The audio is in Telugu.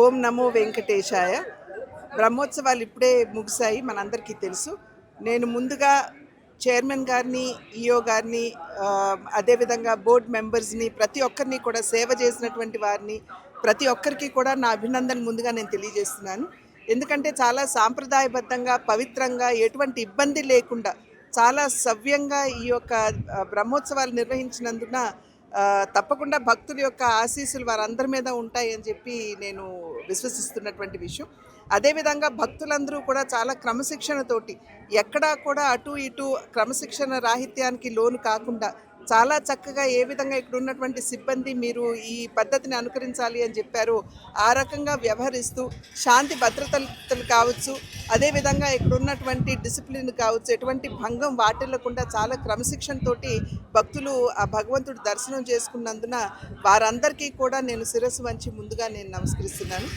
ఓం నమో వెంకటేశాయ. బ్రహ్మోత్సవాలు ఇప్పుడే ముగిశాయి, మనందరికీ తెలుసు. నేను ముందుగా చైర్మన్ గారిని, ఈఓ గారిని, అదేవిధంగా బోర్డ్ మెంబర్స్ని, ప్రతి ఒక్కరిని కూడా సేవ చేసినటువంటి వారిని, ప్రతి ఒక్కరికి కూడా నా అభినందన ముందుగా నేను తెలియజేస్తున్నాను. ఎందుకంటే చాలా సాంప్రదాయబద్ధంగా, పవిత్రంగా, ఎటువంటి ఇబ్బంది లేకుండా చాలా సవ్యంగా ఈ యొక్క బ్రహ్మోత్సవాలు నిర్వహించినందున తప్పకుండా భక్తుల యొక్క ఆశీస్సులు వారందరి మీద ఉంటాయని చెప్పి నేను విశ్వసిస్తున్నటువంటి విషయం. అదేవిధంగా భక్తులందరూ కూడా చాలా క్రమశిక్షణతోటి, ఎక్కడా కూడా అటు ఇటు క్రమశిక్షణ రాహిత్యానికి లోను కాకుండా చాలా చక్కగా ఏ విధంగా ఇక్కడ ఉన్నటువంటి సిబ్బంది మీరు ఈ పద్ధతిని అనుకరించాలి అని చెప్పారో ఆ రకంగా వ్యవహరిస్తూ శాంతి భద్రతలు కావచ్చు, అదేవిధంగా ఇక్కడ ఉన్నటువంటి డిసిప్లిన్ కావచ్చు, ఎటువంటి భంగం వాటిల్లకుండా చాలా క్రమశిక్షణతోటి భక్తులు ఆ భగవంతుడి దర్శనం చేసుకున్నందున వారందరికీ కూడా నేను శిరస్సు వంచి ముందుగా నేను నమస్కరిస్తున్నాను.